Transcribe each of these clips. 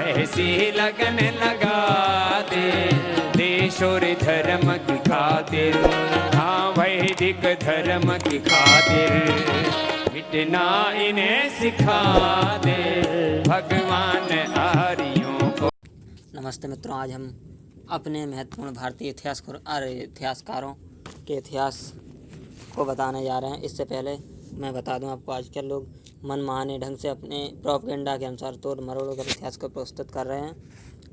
ऐसी लगन लगा दे देश और धर्म की खातिर, हाँ वैदिक धर्म की खातिर मिटना इन्हें सिखा दे भगवान आर्यों को। नमस्ते मित्रों, आज हम अपने महत्वपूर्ण भारतीय इतिहासकारों के इतिहास को बताने जा रहे हैं। इससे पहले मैं बता दूं आपको, आजकल लोग मनमाने ढंग से अपने प्रोपेगेंडा के अनुसार तोड़ मरोड़ कर इतिहास को प्रस्तुत कर रहे हैं।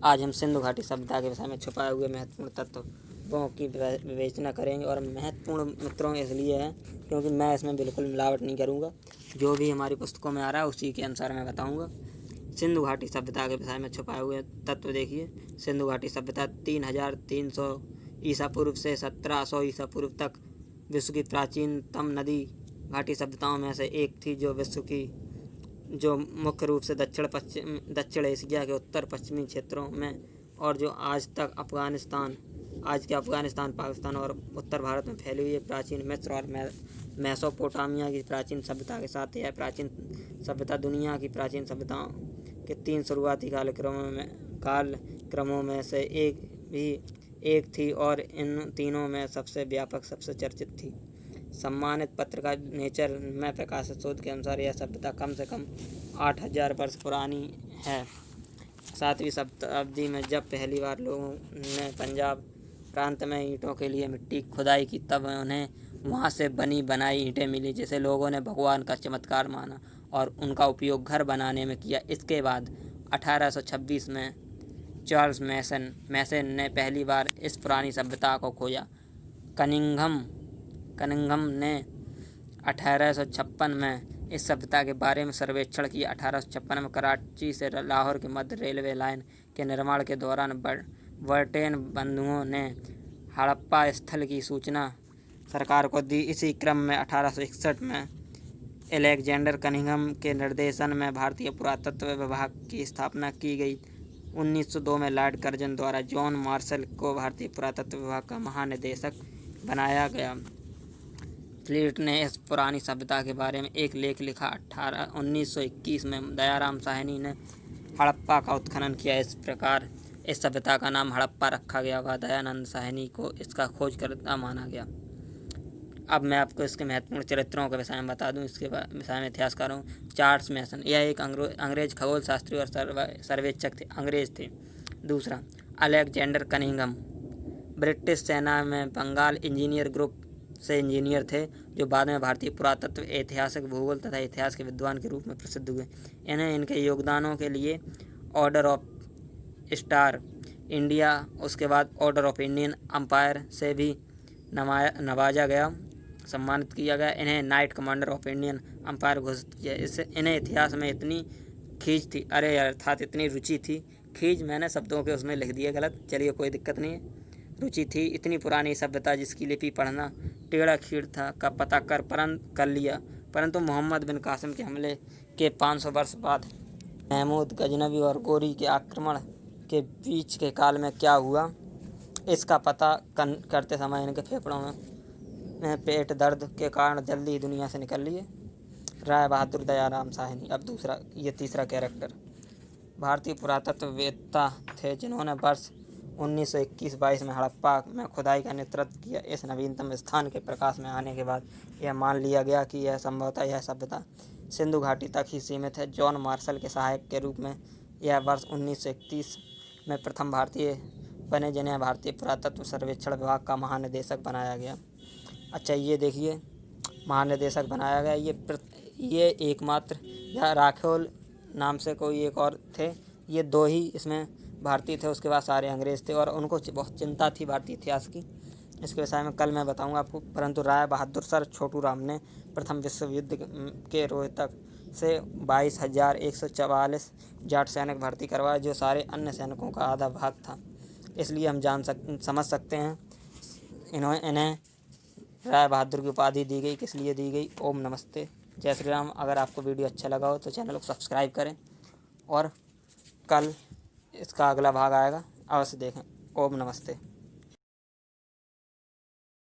आज हम सिंधु घाटी सभ्यता के विषय में छुपाए हुए महत्वपूर्ण तत्वों की विवेचना करेंगे। और महत्वपूर्ण मित्रों इसलिए है क्योंकि मैं इसमें बिल्कुल मिलावट नहीं करूँगा, जो भी हमारी पुस्तकों में आ रहा है उसी के अनुसार मैं बताऊँगा। सिंधु घाटी सभ्यता के विषय में छुपाए हुए तत्व देखिए। सिंधु घाटी सभ्यता 3300 ईसा पूर्व से 1700 ईसा पूर्व तक विश्व की प्राचीनतम नदी घाटी सभ्यताओं में से एक थी, जो मुख्य रूप से दक्षिण एशिया के उत्तर पश्चिमी क्षेत्रों में और जो आज के अफगानिस्तान, पाकिस्तान और उत्तर भारत में फैली हुई है। प्राचीन मिस्र और मेसोपोटामिया की प्राचीन सभ्यता के साथ यह प्राचीन सभ्यता दुनिया की प्राचीन सभ्यताओं के 3 शुरुआती कालक्रमों में से एक थी और इन तीनों में सबसे व्यापक, सबसे चर्चित थी। सम्मानित पत्रिका नेचर में प्रकाशित शोध के अनुसार यह सभ्यता कम से कम 8000 वर्ष पुरानी है। 7वीं शताब्दी में जब पहली बार लोगों ने पंजाब प्रांत में ईंटों के लिए मिट्टी खुदाई की, तब उन्हें वहां से बनी बनाई ईंटें मिली, जिसे लोगों ने भगवान का चमत्कार माना और उनका उपयोग घर बनाने में किया। इसके बाद 1826 में चार्ल्स मैसन ने पहली बार इस पुरानी सभ्यता को खोजा। कनिंघम ने 1856 में इस सभ्यता के बारे में सर्वेक्षण किया। 1856 में कराची से लाहौर के मध्य रेलवे लाइन के निर्माण के दौरान बर्टेन बंधुओं ने हड़प्पा स्थल की सूचना सरकार को दी। इसी क्रम में 1861 में अलेक्जेंडर कनिंघम के निर्देशन में भारतीय पुरातत्व विभाग की स्थापना की गई। 1902 में लॉर्ड कर्जन द्वारा जॉन मार्शल को भारतीय पुरातत्व विभाग का महानिदेशक बनाया गया। फ्लीट ने इस पुरानी सभ्यता के बारे में एक लेख लिखा। 1921 में दयाराम साहनी ने हड़प्पा का उत्खनन किया। इस प्रकार इस सभ्यता का नाम हड़प्पा रखा गया व दयानंद साहनी को इसका खोजकर्ता माना गया। अब मैं आपको इसके महत्वपूर्ण चरित्रों के विषय में बता दूं। इसके विषय में इतिहासकारों, चार्ल्स मैसन, यह एक अंग्रेज खगोल शास्त्री और सर्वेक्षक थे, अंग्रेज थे। दूसरा, अलेक्जेंडर कनिंघम ब्रिटिश सेना में बंगाल इंजीनियर ग्रुप से इंजीनियर थे, जो बाद में भारतीय पुरातत्व, ऐतिहासिक, भूगोल तथा इतिहास के विद्वान के रूप में प्रसिद्ध हुए। इन्हें इनके योगदानों के लिए ऑर्डर ऑफ स्टार इंडिया, उसके बाद ऑर्डर ऑफ इंडियन एम्पायर से भी नवाजा गया, सम्मानित किया गया। इन्हें Knight Commander of Indian Empire घोषित किया। इससे इन्हें इतिहास में इतनी खींच थी, अर्थात इतनी रुचि थी, खींच मैंने शब्दों के उसमें लिख दिए गलत, चलिए कोई दिक्कत नहीं है। रुचि थी, इतनी पुरानी सभ्यता जिसकी लिपि पढ़ना टेढ़ा खीड़ था का पता कर लिया। परंतु मोहम्मद बिन कासिम के हमले के 500 वर्ष बाद महमूद गजनवी और गोरी के आक्रमण के बीच के काल में क्या हुआ, इसका पता करते समय इनके फेफड़ों में पेट दर्द के कारण जल्दी दुनिया से निकल लिए। राय बहादुर दयाराम साहनी। अब तीसरा कैरेक्टर भारतीय पुरातत्ववेत्ता थे, जिन्होंने वर्ष 1921-22 में हड़प्पा में खुदाई का नेतृत्व किया। इस नवीनतम स्थान के प्रकाश में आने के बाद यह मान लिया गया कि यह सभ्यता सिंधु घाटी तक ही सीमित है। जॉन मार्शल के सहायक के रूप में यह वर्ष 1931 में प्रथम भारतीय बने, जिन्हें भारतीय पुरातत्व सर्वेक्षण विभाग का महानिदेशक बनाया गया। अच्छा, ये देखिए, महानिदेशक बनाया गया। ये एकमात्र, या राखोल नाम से कोई एक और थे, ये 2 ही इसमें भारतीय थे, उसके बाद सारे अंग्रेज थे और उनको बहुत चिंता थी भारतीय इतिहास की। इसके विषय में कल मैं बताऊंगा आपको। परंतु राय बहादुर सर छोटू राम ने प्रथम विश्व युद्ध के रोहतक से 22,144 जाट सैनिक भर्ती करवाए, जो सारे अन्य सैनिकों का आधा भाग था। इसलिए हम समझ सकते हैं इन्हें राय बहादुर की उपाधि दी गई। किस लिए दी गई? ओम नमस्ते, जय श्री राम। अगर आपको वीडियो अच्छा लगा हो तो चैनल को सब्सक्राइब करें और कल इसका अगला भाग आएगा, अवश्य देखें। ओम नमस्ते।